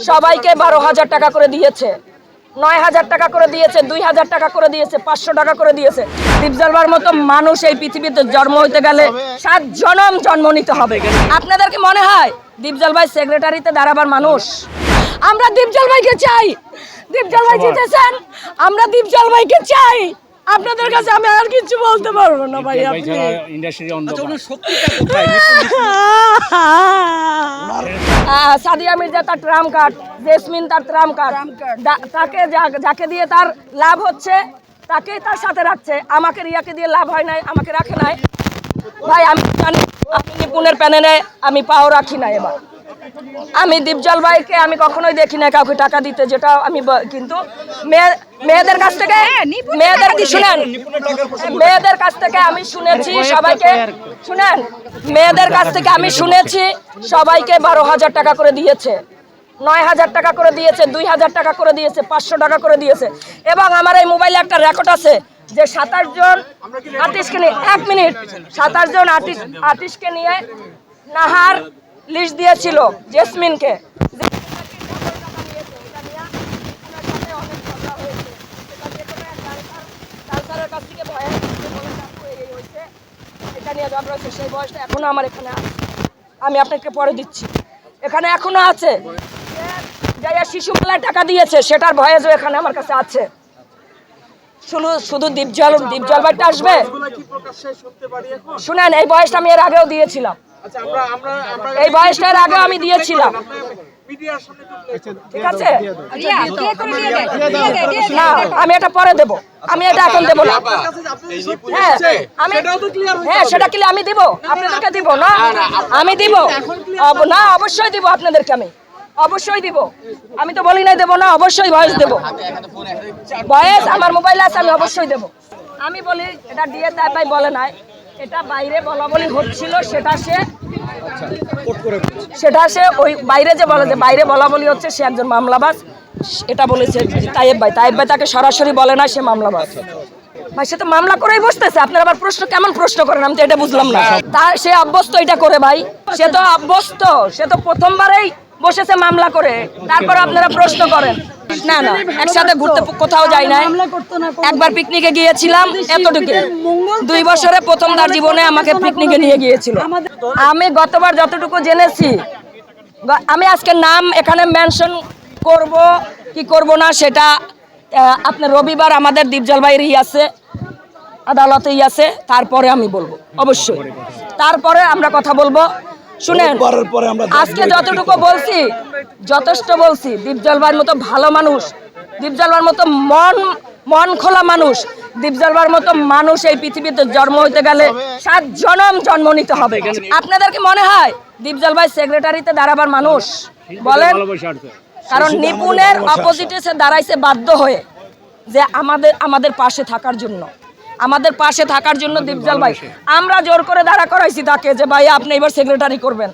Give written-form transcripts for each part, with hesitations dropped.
সবাইকে 12,000 টাকা করে দিয়েছে, 9,000 টাকা করে দিয়েছে, 2,000 টাকা করে দিয়েছে, 500 টাকা করে দিয়েছে। দীপজলবার মতো মানুষ এই পৃথিবীতে জন্ম হইতে গেলে 7 জনম জন্ম নিতে হবে। আপনাদের কি মনে হয় দীপজল ভাই সেক্রেটারিতে দাঁড়াবার মানুষ? আমরা দীপজল ভাইকে চাই। দীপজল ভাই জিতেছেন, আমরা দীপজল ভাইকে চাই। আপনাদের কাছে আমি আর কিছু বলতে পারবো না ভাই। আপনি সাদিয়া মির্জা তার ট্রাম কার্ড, জেসমিন তার ট্রাম কার্ড, তাকে যাকে দিয়ে তার লাভ হচ্ছে তাকেই তার সাথে রাখছে। আমাকে রিয়াকে দিয়ে লাভ হয় নাই, আমাকে রাখে নাই ভাই। আমি জানি আমি নিপুণের প্যানেলে আমি পাও রাখি না। এবার আমি দীপজল ভাইকে আমি কখনোই দেখি না কাউকে টাকা দিতে, যেটা আমি কিন্তু মেয়েদের কাছ থেকে মেয়েদের কাছ থেকে আমি শুনেছি সবাইকে, শুনেন, মেয়েদের কাছ থেকে আমি শুনেছি সবাইকে 12,000 টাকা করে দিয়েছে, 9,000 টাকা করে দিয়েছে, 2,000 টাকা করে দিয়েছে, 500 টাকা করে দিয়েছে। এবং আমার এই মোবাইলে একটা রেকর্ড আছে যে 27 জন আর্টিস্টকে নিয়ে 1 মিনিট 27 জন আর্টিস্টকে নিয়ে নাহার লিস্ট দিয়েছিল জেসমিনকে। সেই বয়সটা এখনো আমার এখানে আছে, আমি আপনাকে পরে দিচ্ছি, এখানে এখনো আছে। শিশু মেলায় টাকা দিয়েছে সেটার ভয়েসও এখানে আমার কাছে আছে। শুধু দীপজল ভাইটা আসবে। শুনেন, এই বয়সটা আমি এর আগেও দিয়েছিলাম, এই বয়সটার আগে আমি দিয়েছিলাম, ঠিক আছে? না, আমি এটা পরে দেব, আমি এটা এখন দেবো না। হ্যাঁ, সেটা কি আমি দিব, আপনাদেরকে দিব না? আমি দিব না, অবশ্যই দিব আপনাদেরকে, আমি অবশ্যই দিব। আমি তো বলি নাই দেবো না, অবশ্যই ভয়েস দেব। ভয়েস আমার মোবাইলে আছে, আমি অবশ্যই দেব। আমি বলি এটা দিয়ে তাই ভাই বলে নাই, এটা বাইরে বলা বলি হচ্ছিল, সেটা সে ওই বাইরে যে বলে যে বাইরে বলা বলি হচ্ছে, সে একজন মামলাবাজ, এটা বলেছে তাইব ভাই তাকে সরাসরি বলে না সে মামলাবাজ। ভাই সে তো মামলা করেই বসতেছে, আপনার আবার প্রশ্ন কেমন প্রশ্ন করেন আমি তো এটা বুঝলাম না। তার সে অভ্যস্ত এটা করে ভাই, সে তো অভ্যস্ত, সে তো প্রথমবারেই বসেছে মামলা করে, তারপর আপনারা প্রশ্ন করেন। না না, একসাথে ঘুরতে কোথাও যাই না, একবার পিকনিকে গিয়েছিলাম এতটুকু। 2 বছরে প্রথম তার জীবনে আমাকে পিকনিকে নিয়ে গিয়েছিল। আমি গতবার যতটুকু জেনেছি, আমি আজকে নাম এখানে মেনশন করব কি করব না সেটা আপনার রবিবার আমাদের দীপজল ভাইয়ের আছে, আদালতেই আছে, তারপরে আমি বলবো, অবশ্যই তারপরে আমরা কথা বলবো। শুনেন, আজকে যতটুকু বলছি যথেষ্ট বলছি। দীপজল ভাইয়ের মতো ভালো মানুষ, দীপজল ভাইয়ের মতো মন খোলা মানুষ, দীপজল ভাইয়ের মতো মানুষ এই পৃথিবীতে জন্ম হইতে গেলে 7 জনম জন্ম নিতে হবে। আপনাদের কি মনে হয় দীপজল ভাই সেক্রেটারিতে দাঁড়াবার মানুষ? বলেন। কারণ নিপুণের অপোজিটে সে দাঁড়াইছে বাধ্য হয়ে, যে আমাদের পাশে থাকার জন্য, আমাদের পাশে থাকার জন্য দীপজল ভাই। আমরা জোর করে দাঁড়া করাইছি তাকে যে ভাই আপনি এবার সেক্রেটারি করবেন,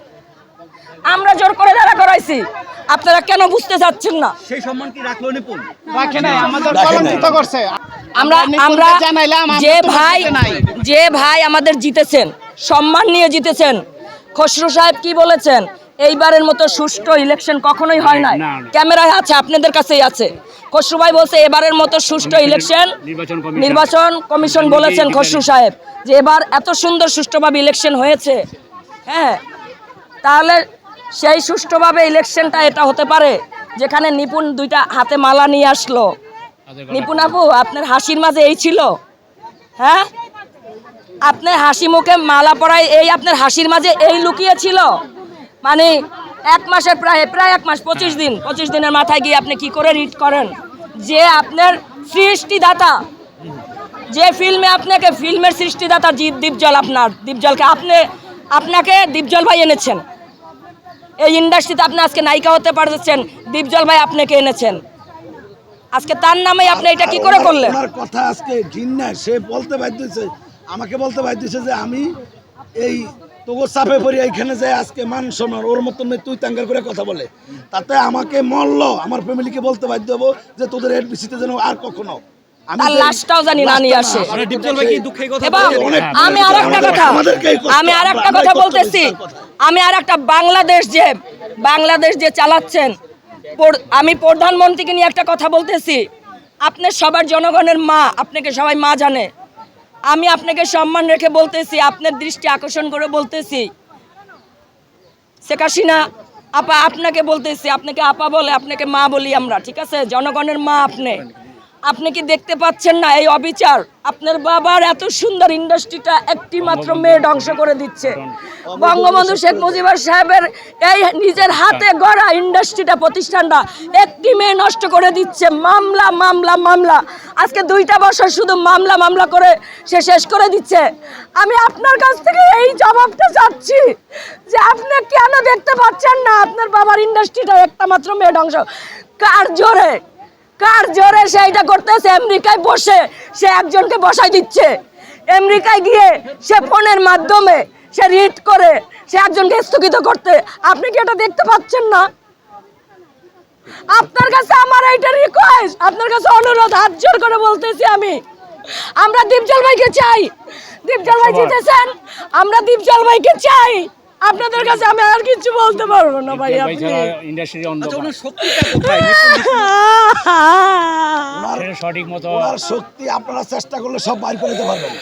আমরা জোর করে দাঁড়া করাইছি। আপনারা কেন বুঝতে চাচ্ছেন না? সেই সম্মান কি রাখলো নিপুণ? রাখে নাই, আমাদের কলঙ্কিত করছে। আমরা যে ভাই আমাদের জিতেছেন, সম্মান নিয়ে জিতেছেন। খসরু সাহেব কি বলেছেন? এইবারের মতো সুষ্ঠু ইলেকশন কখনোই হয় না। ক্যামেরায় আছে, আপনাদের কাছেই আছে। খসরু ভাই বলছে এবারের মতো সুষ্ঠু ইলেকশন, নির্বাচন কমিশন বলেছেন খসরু সাহেব যে এবার এত সুন্দর সুষ্ঠুভাবে ইলেকশন হয়েছে। হ্যাঁ, তাহলে সেই সুষ্ঠুভাবে ইলেকশনটা এটা হতে পারে যেখানে নিপুণ 2টা হাতে মালা নিয়ে আসলো। নিপুণ আপু, আপনার হাসির মাঝে এই ছিল? হ্যাঁ, আপনার হাসি মুখে মালা পরায় এই আপনার হাসির মাঝে এই লুকিয়ে ছিল? মানে 1 মাসের প্রায় 1 মাস 25 দিনের মাথায় গিয়ে আপনি কি করে রিড করেন যে আপনার সৃষ্টিদাতা, যে ফিল্মে আপনাকে ফিল্মের সৃষ্টিদাতা দীপজল, দীপজলকে আপনাকে দীপজল ভাই এনেছেন এই ইন্ডাস্ট্রিতে। আপনি আজকে নায়িকা হতে পারছেন, দীপজল ভাই আপনাকে এনেছেন। আজকে তার নামে আপনি এটা কি করে করলেন? আমার কথা আজকে ঘৃণা, সে বলতে বাধ্য হয়েছে, আমাকে বলতে বাধ্য হয়েছে যে আমি এই তোগো চাপে পড়ি এইখানে যাই আজকে মান সম্মান ওর মতন তুই তাঙ্গার করে কথা বলে, তাতে আমাকে মরল, আমার ফ্যামিলিকে বলতে বাধ্য হবো যে তোদের এডবিসিতে যেন আর কখনো লাশটাও জানি না নিয়ে আসে। আমি আর একটা কথা বলতেছি, আমি আর একটা বাংলাদেশ যে চালাচ্ছেন আমি প্রধানমন্ত্রীকে নিয়ে একটা কথা বলতেছি, আপনি সবার জনগণের মা, আপনাকে সবাই মা জানে। আমি আপনাকে সম্মান রেখে বলতেছি, আপনার দৃষ্টি আকর্ষণ করে বলতেছি, শেখ হাসিনা আপা আপনাকে বলতেছি, আপনাকে আপা বলে, আপনাকে মা বলি আমরা, ঠিক আছে? জনগণের মা আপনি কি দেখতে পাচ্ছেন না এই অবিচার? আপনার বাবার এত সুন্দর ইন্ডাস্ট্রিটা একটি মাত্র মেয়ে ধ্বংস করে দিচ্ছে। বঙ্গবন্ধু শেখ মুজিবুর সাহেবের এই নিজের হাতে গড়া ইন্ডাস্ট্রিটা, প্রতিষ্ঠানটা একটি মেয়ে নষ্ট করে দিচ্ছে। মামলা মামলা মামলা, আজকে 2টা বছর শুধু মামলা মামলা করে সে শেষ করে দিচ্ছে। আমি আপনার কাছ থেকে এই জবাবটা চাচ্ছি যে আপনি কেন দেখতে পাচ্ছেন না আপনার বাবার ইন্ডাস্ট্রিটা একটা মাত্র মেয়ে ধ্বংস? কার জোরে সেইটা করতেছে? আমেরিকায় বসে সে একজনকে বসাই দিচ্ছে। আমেরিকায় গিয়ে সে ফোনের মাধ্যমে সে রিড করে সে একজনকে স্থগিত করতে। আপনি কি এটা দেখতে পাচ্ছেন না? আপনার কাছে আমার এইটা রিকোয়েস্ট, আপনার কাছে অনুরোধ, হাত জোর করে বলতেছি আমরা দীপজল ভাইকে চাই। দীপজল ভাই জিতেছেন, আমরা দীপজল ভাইকে চাই। আপনাদের কাছে আমি আর কিছু বলতে পারবো না ভাই। আপনি সঠিক মতো শক্তি আপনারা চেষ্টা করলে সব বাইর করে দিতে পারবেন।